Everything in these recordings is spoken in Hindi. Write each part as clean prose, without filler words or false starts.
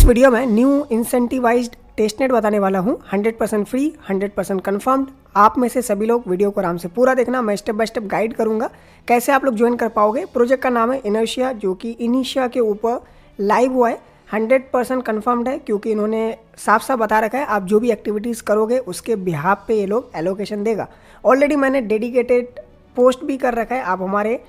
वीडियो में न्यू इंसेंटिवाइज्ड टेस्टनेट बताने वाला हूँ। 100% फ्री, 100% कन्फर्म्ड। आप में से सभी लोग वीडियो को आराम से पूरा देखना। मैं स्टेप बाय स्टेप गाइड करूँगा कैसे आप लोग ज्वाइन कर पाओगे। प्रोजेक्ट का नाम है इनर्शिया, जो कि इनिशिया के ऊपर लाइव हुआ है। 100% कन्फर्म्ड है, क्योंकि इन्होंने साफ साफ बता रखा है आप जो भी एक्टिविटीज़ करोगे उसके बिहाफ पे ये लोग एलोकेशन देगा। ऑलरेडी मैंने डेडिकेटेड पोस्ट भी कर रखा है। आप हमारे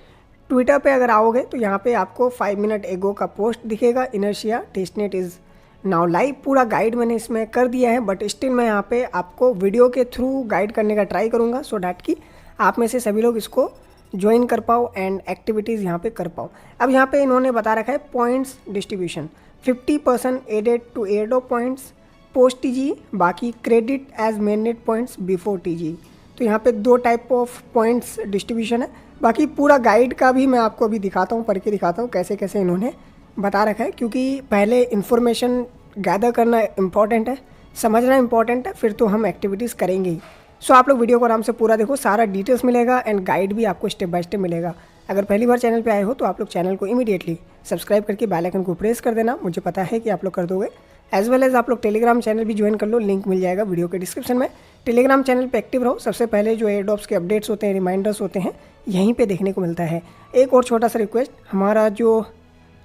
ट्विटर पे अगर आओगे तो यहाँ पे आपको 5 मिनट एगो का पोस्ट दिखेगा, inertia testnet is now live. पूरा गाइड मैंने इसमें कर दिया है, बट स्टिल मैं यहाँ पे आपको वीडियो के थ्रू गाइड करने का ट्राई करूँगा, सो डैट कि आप में से सभी लोग इसको ज्वाइन कर पाओ एंड एक्टिविटीज़ यहाँ पे कर पाओ। अब यहाँ पे इन्होंने बता रखा है points distribution, 50% added to airdrop points post TG, बाकी credit as mainnet points before TG. तो यहाँ पे 2 टाइप ऑफ पॉइंट्स डिस्ट्रीब्यूशन है। बाकी पूरा गाइड का भी मैं आपको अभी दिखाता हूँ, पढ़ के दिखाता हूँ कैसे कैसे इन्होंने बता रखा है, क्योंकि पहले इन्फॉर्मेशन गैदर करना इम्पॉर्टेंट है, समझना इम्पॉर्टेंट है, फिर तो हम एक्टिविटीज़ करेंगे ही। सो आप लोग वीडियो को आराम से पूरा देखो, सारा डिटेल्स मिलेगा एंड गाइड भी आपको स्टेप बाय स्टेप मिलेगा। अगर पहली बार चैनल पे आए हो तो आप लोग चैनल को इमीडिएटली सब्सक्राइब करके बेल आइकन को प्रेस कर देना, मुझे पता है कि आप लोग कर दोगे। एज वेल एज आप लोग टेलीग्राम चैनल भी ज्वाइन कर लो, लिंक मिल जाएगा वीडियो के डिस्क्रिप्शन में। टेलीग्राम चैनल पे एक्टिव रहो, सबसे पहले जो एयरड्रॉप्स के अपडेट्स होते हैं, रिमाइंडर्स होते हैं, यहीं पे देखने को मिलता है। एक और छोटा सा रिक्वेस्ट, हमारा जो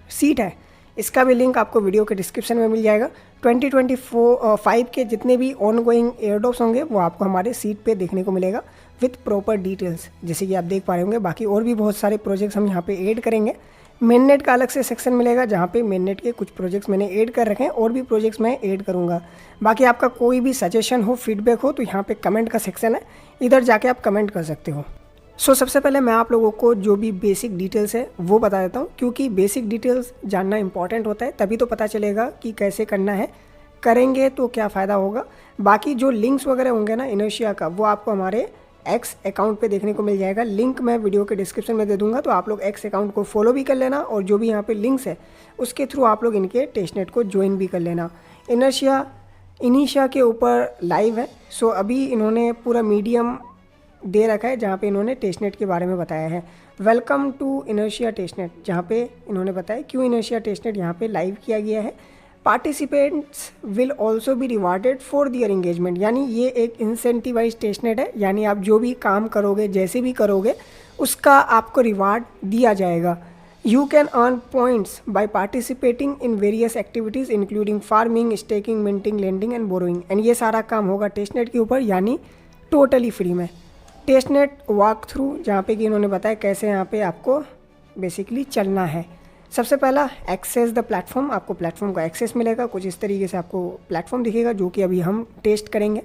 सीट है इसका भी लिंक आपको वीडियो के डिस्क्रिप्शन में मिल जाएगा। 2024-5 के जितने भी ऑन गोइंग एयरड्रॉप्स होंगे वो आपको हमारे सीट पे देखने को मिलेगा विथ प्रॉपर डिटेल्स, जैसे कि आप देख पा रहे होंगे। बाकी और भी बहुत सारे प्रोजेक्ट्स हम यहाँ पे ऐड करेंगे। मेननेट का अलग से सेक्शन मिलेगा, जहाँ पे मेननेट के कुछ प्रोजेक्ट्स मैंने ऐड कर रखे हैं, और भी प्रोजेक्ट्स मैं ऐड करूँगा। बाकी आपका कोई भी सजेशन हो, फीडबैक हो, तो यहाँ पे कमेंट का सेक्शन है, इधर जाके आप कमेंट कर सकते हो। सबसे पहले मैं आप लोगों को जो भी बेसिक डिटेल्स है वो बता देता हूँ, क्योंकि बेसिक डिटेल्स जानना इंपॉर्टेंट होता है, तभी तो पता चलेगा कि कैसे करना है, करेंगे तो क्या फ़ायदा होगा। बाकी जो लिंक्स वगैरह होंगे ना इनर्शिया का, वो आपको हमारे एक्स अकाउंट पे देखने को मिल जाएगा। लिंक मैं वीडियो के डिस्क्रिप्शन में दे दूंगा, तो आप लोग एक्स अकाउंट को फॉलो भी कर लेना, और जो भी यहाँ पे लिंक्स है उसके थ्रू आप लोग इनके टेस्टनेट को ज्वाइन भी कर लेना। इनिशिया के ऊपर लाइव है। सो अभी इन्होंने पूरा मीडियम दे रखा है, जहाँ पे इन्होंने टेस्टनेट के बारे में बताया है। वेलकम टू इनर्शिया टेस्टनेट, जहाँ पे इन्होंने बताया क्यों इनर्शिया टेस्टनेट यहाँ पे लाइव किया गया है। Participants will also be rewarded for their engagement, यानी ये एक इंसेंटिवाइज टेस्टनेट है, यानी आप जो भी काम करोगे, जैसे भी करोगे, उसका आपको रिवार्ड दिया जाएगा। You can earn points by participating in various activities including farming, staking, minting, lending and borrowing, and ये सारा काम होगा टेस्टनेट के ऊपर, यानी टोटली फ्री में। टेस्टनेट वॉक थ्रू, जहाँ पे कि इन्होंने बताया कैसे यहाँ पे आपको बेसिकली चलना है। सबसे पहला एक्सेस द प्लेटफॉर्म, आपको प्लेटफॉर्म का एक्सेस मिलेगा, कुछ इस तरीके से आपको प्लेटफॉर्म दिखेगा, जो कि अभी हम टेस्ट करेंगे।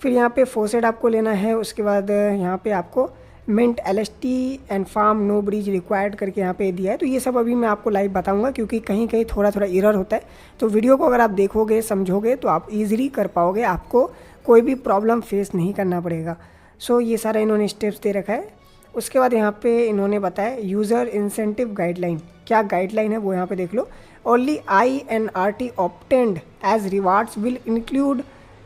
फिर यहाँ पे फोसेट आपको लेना है, उसके बाद यहाँ पे आपको mint LST and farm no bridge required करके यहाँ पे दिया है। तो ये सब अभी मैं आपको लाइव बताऊँगा, क्योंकि कहीं कहीं थोड़ा थोड़ा एरर होता है, तो वीडियो को अगर आप देखोगे, समझोगे, तो आप ईजिली कर पाओगे, आपको कोई भी प्रॉब्लम फेस नहीं करना पड़ेगा। सो ये सारा इन्होंने स्टेप्स दे रखा है। उसके बाद यहाँ पे इन्होंने बताया यूज़र इंसेंटिव गाइडलाइन, क्या गाइडलाइन है वो यहाँ पे देख लो। Only INRT obtained as rewards will include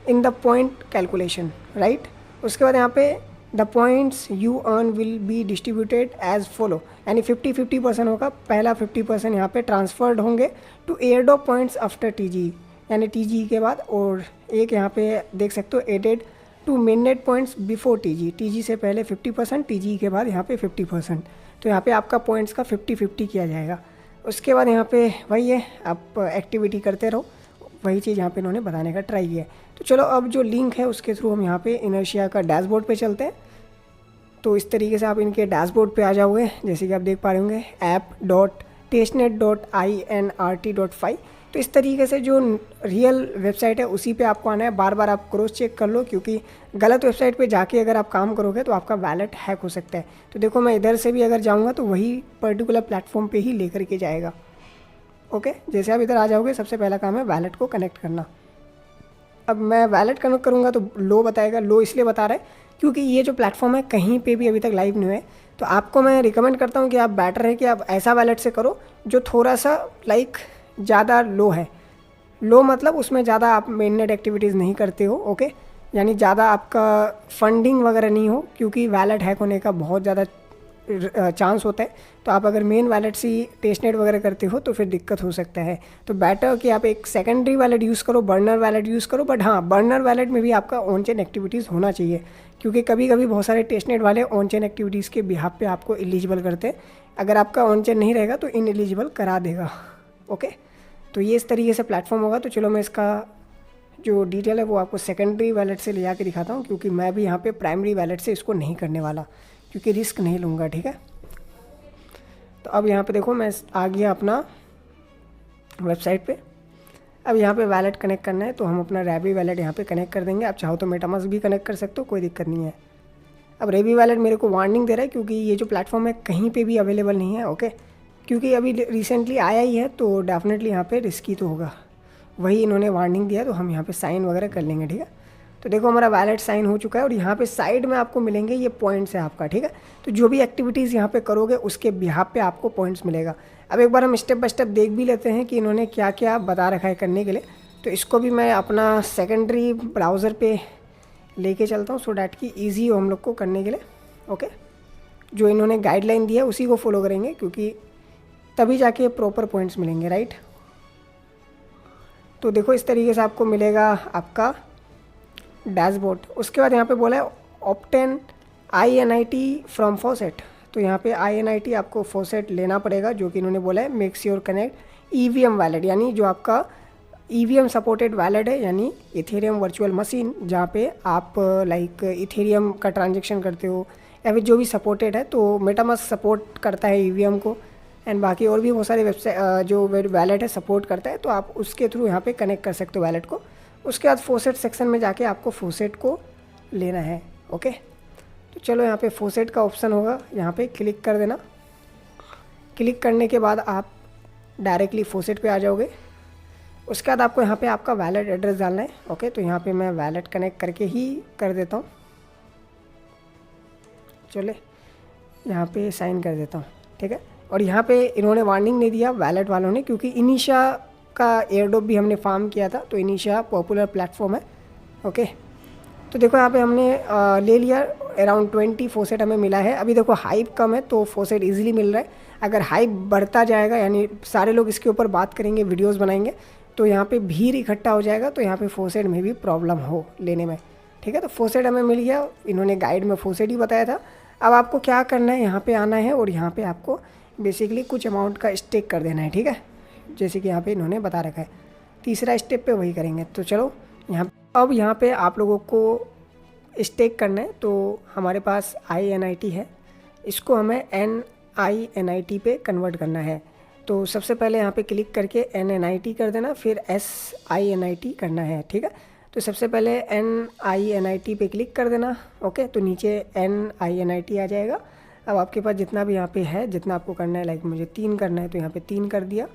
in the point calculation, right. उसके बाद यहाँ पे the points you earn will be distributed as follow, यानी 50-50% होगा। पहला 50% यहाँ पे ट्रांसफर्ड होंगे to airdrop points after TG, यानी TG के बाद, और एक यहाँ पे देख सकते हो added to mainnet points before TG से पहले 50%, TG के बाद यहाँ पे 50%। तो यहाँ पे आपका पॉइंट्स का 50-50 किया जाएगा। उसके बाद यहाँ पे वही है, आप एक्टिविटी करते रहो, वही चीज़ यहाँ पे इन्होंने बताने का ट्राई किया है। तो चलो अब जो लिंक है उसके थ्रू हम यहाँ पे इनर्शिया का डैशबोर्ड पे चलते हैं। तो इस तरीके से आप इनके डैशबोर्ड पे आ जाओगे, जैसे कि आप देख पा रहे होंगे app.testnet.inrt.5। तो इस तरीके से जो रियल वेबसाइट है उसी पे आपको आना है। बार बार आप क्रॉस चेक कर लो, क्योंकि गलत वेबसाइट पे जाके अगर आप काम करोगे तो आपका वैलेट हैक हो सकता है। तो देखो मैं इधर से भी अगर जाऊंगा तो वही पर्टिकुलर प्लेटफॉर्म पे ही लेकर के जाएगा। ओके, जैसे आप इधर आ जाओगे, सबसे पहला काम है वैलेट को कनेक्ट करना। अब मैं वैलेट कनेक्ट करूँगा तो लो बताएगा। लो इसलिए बता रहा है क्योंकि ये जो प्लेटफॉर्म है कहीं पे भी अभी तक लाइव नहीं है। तो आपको मैं रिकमेंड करता हूँ कि आप बेटर है कि आप ऐसा वैलेट से करो जो थोड़ा सा लाइक ज़्यादा लो है। लो मतलब उसमें ज़्यादा आप मेननेट एक्टिविटीज़ नहीं करते हो, ओके, यानी ज़्यादा आपका फंडिंग वगैरह नहीं हो, क्योंकि वैलेट हैक होने का बहुत ज़्यादा चांस होता है। तो आप अगर मेन वैलेट से टेस्टनेट वगैरह करते हो तो फिर दिक्कत हो सकता है। तो बेटर कि आप एक सेकेंडरी वैलेट यूज़ करो, बर्नर वैलेट यूज़ करो। बट हाँ, बर्नर वैलेट में भी आपका ऑन चेन एक्टिविटीज़ होना चाहिए, क्योंकि कभी कभी बहुत सारे टेस्टनेट वाले ऑन चेन एक्टिविटीज़ के बिहाफ पे आपको एलिजिबल करते हैं। अगर आपका ऑन चेन नहीं रहेगा तो इनएलिजिबल करा देगा। ओके, तो ये इस तरीके से प्लेटफॉर्म होगा। तो चलो मैं इसका जो डिटेल है वो आपको सेकेंडरी वैलेट से ले जाके दिखाता हूँ, क्योंकि मैं भी यहाँ पे प्राइमरी वैलेट से इसको नहीं करने वाला, क्योंकि रिस्क नहीं लूँगा। ठीक है, तो अब यहाँ पे देखो मैं आ गया अपना वेबसाइट पे। अब यहाँ पे वैलेट कनेक्ट करना है, तो हम अपना रेबी वैलेट यहाँ पे कनेक्ट कर देंगे। आप चाहो तो मेटामास्क भी कनेक्ट कर सकते हो, कोई दिक्कत नहीं है। अब रेबी वैलेट मेरे को वार्निंग दे रहा है, क्योंकि ये जो प्लेटफॉर्म है कहीं पे भी अवेलेबल नहीं है। ओके, क्योंकि अभी रिसेंटली आया ही है, तो डेफिनेटली यहाँ पे रिस्की तो होगा। वही इन्होंने वार्निंग दिया, तो हम यहाँ पे साइन वगैरह कर लेंगे। ठीक है, तो देखो हमारा वैलेट साइन हो चुका है, और यहाँ पे साइड में आपको मिलेंगे ये पॉइंट्स है आपका। ठीक है, तो जो भी एक्टिविटीज़ यहाँ पे करोगे उसके बिहाफ पे आपको पॉइंट्स मिलेगा। अब एक बार हम स्टेप बाय स्टेप देख भी लेते हैं कि इन्होंने क्या क्या बता रखा है करने के लिए। तो इसको भी मैं अपना सेकेंडरी ब्राउज़र पे लेके चलता हूँ, सो डैट कि ईजी हो हम लोग को करने के लिए। ओके, जो इन्होंने गाइडलाइन दी है उसी को फॉलो करेंगे, क्योंकि तभी जाके प्रॉपर पॉइंट्स मिलेंगे। राइट, तो देखो इस तरीके से आपको मिलेगा आपका डैशबोर्ड। उसके बाद यहाँ पे बोला है ऑब्टेन INIT फ्रॉम फॉसेट। तो यहाँ पे INIT आपको फॉसेट लेना पड़ेगा, जो कि इन्होंने बोला है make sure connect EVM wallet, यानी जो आपका EVM सपोर्टेड वैलेट है, यानी इथेरियम वर्चुअल मशीन, जहाँ पे आप लाइक इथेरियम का ट्रांजेक्शन करते हो या फिर जो भी सपोर्टेड है। तो मेटामास्क सपोर्ट करता है EVM को, एंड बाकी और भी बहुत सारे वेबसाइट जो वैलेट है सपोर्ट करता है, तो आप उसके थ्रू यहाँ पे कनेक्ट कर सकते हो वैलेट को। उसके बाद फॉसेट सेक्शन में जाके आपको फॉसेट को लेना है। ओके, तो चलो यहाँ पे फॉसेट का ऑप्शन होगा, यहाँ पे क्लिक कर देना। क्लिक करने के बाद आप डायरेक्टली फॉसेट पे आ जाओगे। उसके बाद आपको यहाँ पे आपका वैलेट एड्रेस डालना है। ओके, तो यहाँ पे मैं वैलेट कनेक्ट करके ही कर देता हूँ। चले यहाँ पे साइन कर देता हूँ। ठीक है, और यहाँ पे इन्होंने वार्निंग नहीं दिया वैलेट वालों ने, क्योंकि इनिशा का एयरड्रॉप भी हमने फार्म किया था, तो इनिशा पॉपुलर प्लेटफॉर्म है। ओके, तो देखो यहाँ पे हमने ले लिया, अराउंड 20 फॉसेट हमें मिला है। अभी देखो हाइप कम है तो फॉसेट इजीली मिल रहा है। अगर हाइप बढ़ता जाएगा, यानी सारे लोग इसके ऊपर बात करेंगे, वीडियोस बनाएंगे, तो यहाँ पे भीड़ इकट्ठा हो जाएगा, तो यहाँ पे फॉसेट में भी प्रॉब्लम हो लेने में। ठीक है, तो फॉसेट हमें मिल गया, इन्होंने गाइड में फॉसेट ही बताया था। अब आपको क्या करना है, यहाँ पे आना है और यहाँ पे आपको बेसिकली कुछ अमाउंट का स्टेक कर देना है। ठीक है, जैसे कि यहाँ पे इन्होंने बता रखा है। तीसरा स्टेप पे वही करेंगे। तो चलो अब यहाँ पे आप लोगों को स्टेक करना है। तो हमारे पास INIT है, इसको हमें NINIT पे कन्वर्ट करना है। तो सबसे पहले यहाँ पे क्लिक करके NNIT कर देना, फिर SINIT करना है। ठीक है, तो सबसे पहले NINIT पे क्लिक कर देना। ओके, तो नीचे NINIT आ जाएगा। अब आपके पास जितना भी यहाँ पे है, जितना आपको करना है, लाइक मुझे 3 करना है, तो यहाँ पे 3 कर दिया।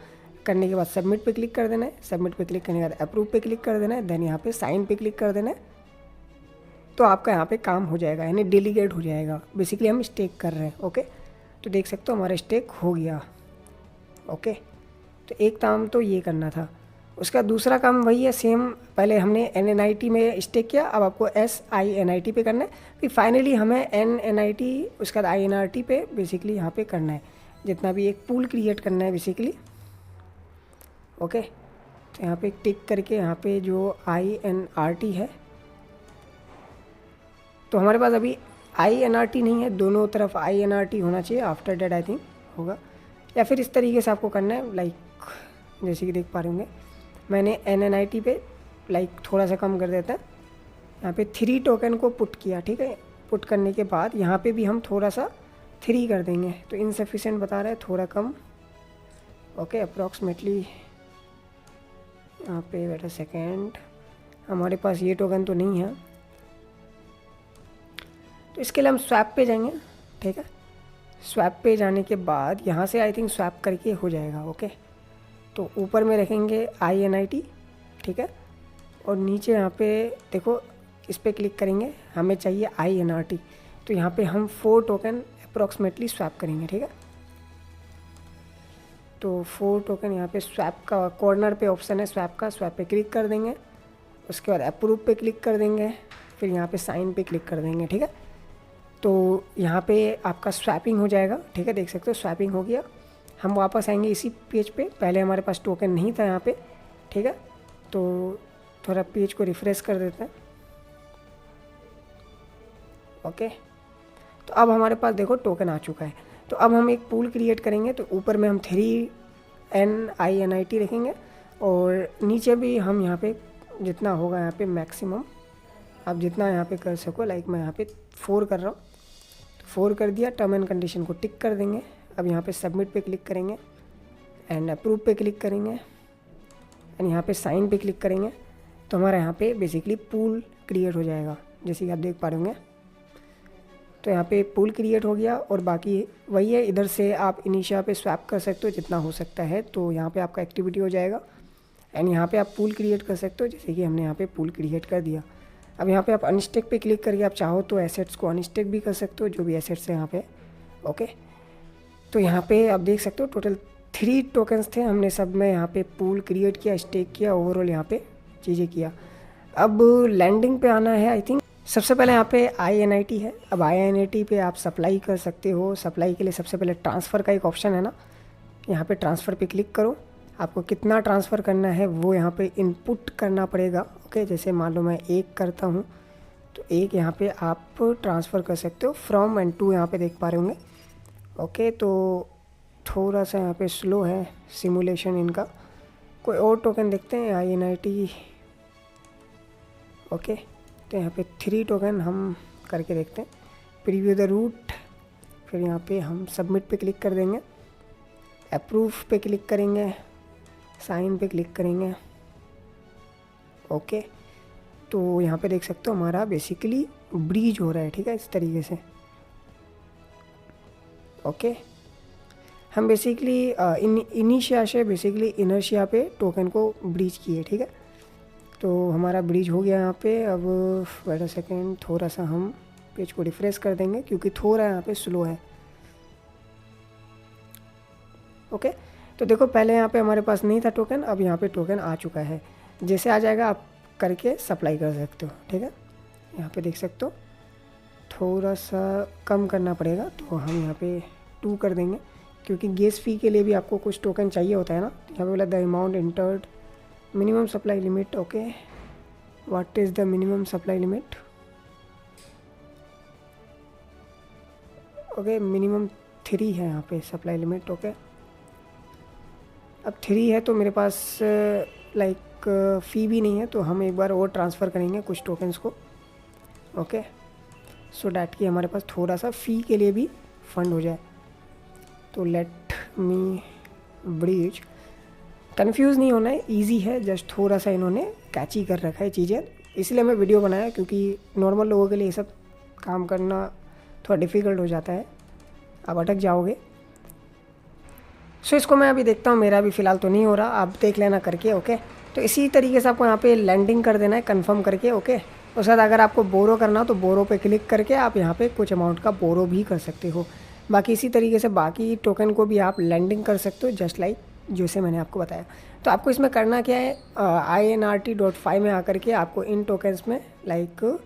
करने के बाद सबमिट पे क्लिक कर देना है। सबमिट पे क्लिक करने के बाद अप्रूव पे क्लिक कर देना है। देन यहाँ पे साइन पे क्लिक कर देना है। तो आपका यहाँ पे काम हो जाएगा, यानी डेलीगेट हो जाएगा। बेसिकली हम स्टेक कर रहे हैं। ओके, तो देख सकते हो हमारा स्टेक हो गया। ओके, तो एक काम तो ये करना था। उसका दूसरा काम वही है, सेम पहले हमने NNIT में स्टेक किया, अब आपको SINIT पे करना है। फिर फाइनली हमें NNIT उसके बाद INRT पे बेसिकली यहाँ पे करना है, जितना भी एक पूल क्रिएट करना है बेसिकली। ओके, तो यहाँ पे टिक करके यहाँ पे जो INRT है, तो हमारे पास अभी INRT नहीं है, दोनों तरफ INRT होना चाहिए। आफ्टर डेट आई थिंक होगा, या फिर इस तरीके से आपको करना है, लाइक जैसे कि देख पा रहे होंगे मैंने NNIT पे लाइक थोड़ा सा कम कर देता है। यहाँ पे 3 टोकन को पुट किया। ठीक है, पुट करने के बाद यहाँ पे भी हम थोड़ा सा 3 कर देंगे, तो इनसफिशिएंट बता रहा है, थोड़ा कम। ओके, अप्रॉक्सीमेटली यहाँ पे वेट अ सेकेंड, हमारे पास ये टोकन तो नहीं है, तो इसके लिए हम स्वैप पे जाएंगे। ठीक है, स्वैप पे जाने के बाद यहाँ से आई थिंक स्वैप करके हो जाएगा। ओके, तो ऊपर में रखेंगे INIT। ठीक है, और नीचे यहाँ पे देखो इस पर क्लिक करेंगे, हमें चाहिए INRT, तो यहाँ पे हम 4 टोकन अप्रॉक्सीमेटली स्वैप करेंगे। ठीक है, तो 4 टोकन यहाँ पे स्वैप का कॉर्नर पे ऑप्शन है स्वैप का, स्वैप पे क्लिक कर देंगे। उसके बाद अप्रूव पे क्लिक कर देंगे, फिर यहाँ पे साइन पे क्लिक कर देंगे। ठीक है, तो यहाँ पे आपका स्वैपिंग हो जाएगा, ठीक है, देख सकते हो स्वैपिंग हो गया। हम वापस आएंगे इसी पेज पे, पहले हमारे पास टोकन नहीं था यहाँ पे, ठीक है, तो थोड़ा पेज को रिफ्रेश कर देते हैं। ओके, तो अब हमारे पास देखो टोकन आ चुका है। तो अब हम एक पूल क्रिएट करेंगे, तो ऊपर में हम 3NINIT रखेंगे और नीचे भी हम यहाँ पे जितना होगा यहाँ पे मैक्सिमम आप जितना यहाँ पे कर सको, लाइक मैं यहाँ पे 4 कर रहा हूँ, तो 4 कर दिया। टर्म एंड कंडीशन को टिक कर देंगे। अब यहाँ पे सबमिट पे क्लिक करेंगे एंड अप्रूव पे क्लिक करेंगे एंड यहाँ पे साइन पे क्लिक करेंगे, तो हमारा यहाँ पे बेसिकली पूल क्रिएट हो जाएगा, जैसे कि आप देख पा रहे होंगे। तो यहाँ पे पूल क्रिएट हो गया और बाकी वही है, इधर से आप इनिशिया पे स्वैप कर सकते हो जितना हो सकता है, तो यहाँ पे आपका एक्टिविटी हो जाएगा एंड यहाँ पे आप पूल क्रिएट कर सकते हो, जैसे कि हमने यहाँ पे पूल क्रिएट कर दिया। अब यहाँ पे आप अनस्टेक पे क्लिक करके आप चाहो तो एसेट्स को अनस्टेक भी कर सकते हो, जो भी एसेट्स है यहाँ पे। ओके, तो यहाँ पे आप देख सकते हो टोटल 3 टोकन्स थे, हमने सब में यहाँ पे पूल क्रिएट किया, स्टेक किया, ओवरऑल यहाँ पे चीज़ें किया। अब लैंडिंग पे आना है। आई थिंक सबसे पहले यहाँ पे INIT है। अब INIT पे आप सप्लाई कर सकते हो। सप्लाई के लिए सबसे पहले ट्रांसफ़र का एक ऑप्शन है ना, यहाँ पे ट्रांसफ़र पे क्लिक करो। आपको कितना ट्रांसफ़र करना है वो यहाँ पे इनपुट करना पड़ेगा। ओके, जैसे मान लो मैं 1 करता हूँ तो 1 यहाँ पे आप ट्रांसफ़र कर सकते हो फ्रॉम एंड टू, यहाँ पे देख पा रहे होंगे। ओके, तो थोड़ा सा यहाँ पे स्लो है सिमुलेशन इनका। कोई और टोकन देखते हैं INIT। ओके, तो यहाँ पे 3 टोकन हम करके देखते हैं। प्रीव्यू द रूट, फिर यहाँ पे हम सबमिट पे क्लिक कर देंगे, अप्रूव पे क्लिक करेंगे, साइन पे क्लिक करेंगे। ओके, तो यहाँ पे देख सकते हो हमारा बेसिकली ब्रीज हो रहा है, ठीक है, इस तरीके से। ओके, हम बेसिकली इनिशिया से बेसिकली इनर्शिया पे टोकन को ब्रीज किए, ठीक है। तो हमारा ब्रीज हो गया यहाँ पे। अब वेट अ सेकेंड, थोड़ा सा हम पेज को रिफ्रेश कर देंगे क्योंकि थोड़ा यहाँ पे स्लो है। ओके, तो देखो पहले यहाँ पे हमारे पास नहीं था टोकन, अब यहाँ पे टोकन आ चुका है। जैसे आ जाएगा आप करके सप्लाई कर सकते हो, ठीक है। यहाँ पे देख सकते हो थोड़ा सा कम करना पड़ेगा, तो हम यहाँ पे 2 कर देंगे क्योंकि गैस फी के लिए भी आपको कुछ टोकन चाहिए होता है ना। यहाँ पे बोला the amount entered minimum supply limit. Okay, what is the minimum supply limit? Okay, minimum 3 है यहाँ पे सप्लाई लिमिट। ओके, अब 3 है तो मेरे पास लाइक फ़ी भी नहीं है, तो हम एक बार और ट्रांसफ़र करेंगे कुछ टोकन्स को। ओके, सो डैट कि हमारे पास थोड़ा सा फ़ी के लिए भी फंड हो जाए। तो लेट मी ब्रीज। कंफ्यूज नहीं होना है, इजी है, जस्ट थोड़ा सा इन्होंने कैची कर रखा है चीज़ें, इसलिए मैं वीडियो बनाया, क्योंकि नॉर्मल लोगों के लिए ये सब काम करना थोड़ा डिफ़िकल्ट हो जाता है, आप अटक जाओगे। सो इसको मैं अभी देखता हूँ, मेरा भी फ़िलहाल तो नहीं हो रहा, आप देख लेना करके। ओके, तो इसी तरीके से आपको यहाँ पे लैंडिंग कर देना है कंफर्म करके। ओके, उसके बाद अगर आपको बोरो करना हो तो बोरो पे क्लिक करके आप यहाँ पे कुछ अमाउंट का बोरो भी कर सकते हो। बाकी इसी तरीके से बाकी टोकन को भी आप लैंडिंग कर सकते हो, जस्ट लाइक जैसे मैंने आपको बताया। तो आपको इसमें करना क्या है, INRT.5 में आकर के आपको इन टोकन्स में लाइक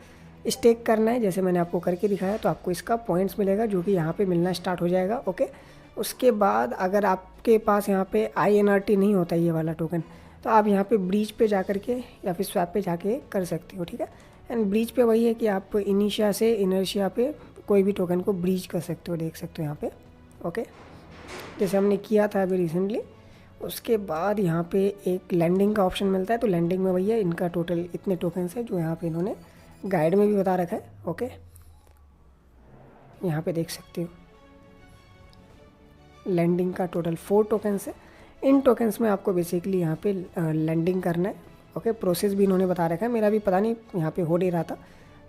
स्टेक करना है, जैसे मैंने आपको करके दिखाया। तो आपको इसका पॉइंट्स मिलेगा जो कि यहाँ पे मिलना स्टार्ट हो जाएगा। ओके, उसके बाद अगर आपके पास यहाँ पे INRT नहीं होता ये वाला टोकन, तो आप यहाँ पे ब्रीज पे जा कर के या फिर स्वैप पे जाके कर सकते हो, ठीक है। एंड ब्रीज पे वही है कि आप इनिशिया से इनर्शिया पे कोई भी टोकन को ब्रीज कर सकते हो, देख सकते हो यहाँ पे। ओके, जैसे हमने किया था अभी रिसेंटली। उसके बाद यहाँ पे एक लैंडिंग का ऑप्शन मिलता है, तो लैंडिंग में वही है, इनका टोटल इतने टोकन्स है जो यहाँ पे इन्होंने गाइड में भी बता रखा है। ओके, यहाँ पे देख सकते हो लैंडिंग का टोटल 4 टोकन्स है। इन टोकन्स में आपको बेसिकली यहाँ पे लैंडिंग करना है। ओके, प्रोसेस भी इन्होंने बता रखा है, मेरा भी पता नहीं यहाँ पे हो नहीं रहा था,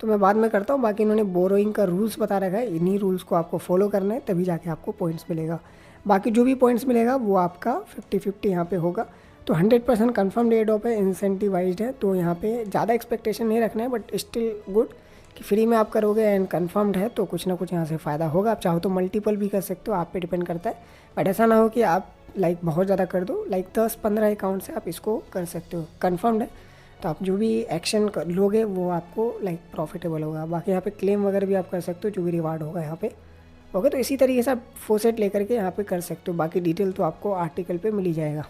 तो मैं बाद में करता हूँ। बाकी इन्होंने बोरोइंग का रूल्स बता रखा है, इन्हीं रूल्स को आपको फॉलो करना है, तभी जाके आपको पॉइंट्स मिलेगा। बाकी जो भी पॉइंट्स मिलेगा वो आपका 50-50 यहाँ पे होगा। तो 100% कन्फर्म एयरड्रॉप है, इंसेंटिवाइज्ड है, तो यहाँ पे ज़्यादा एक्सपेक्टेशन नहीं रखना है, बट स्टिल गुड कि फ्री में आप करोगे एंड कन्फर्म्ड है तो कुछ ना कुछ यहाँ से फ़ायदा होगा। आप चाहो तो मल्टीपल भी कर सकते हो, आप पे डिपेंड करता है, बट ऐसा ना हो कि आप लाइक बहुत ज़्यादा कर दो, लाइक 10-15 अकाउंट से आप इसको कर सकते हो। कन्फर्म्ड है, तो आप जो भी एक्शन कर लोगे वो आपको लाइक प्रॉफिटेबल होगा। बाकी यहाँ पे क्लेम वगैरह भी आप कर सकते हो, जो भी रिवार्ड होगा यहाँ पे। ओके, तो इसी तरीके से आप फोसेट लेकर के यहाँ पे कर सकते हो। बाकी डिटेल तो आपको आर्टिकल पे मिल ही जाएगा।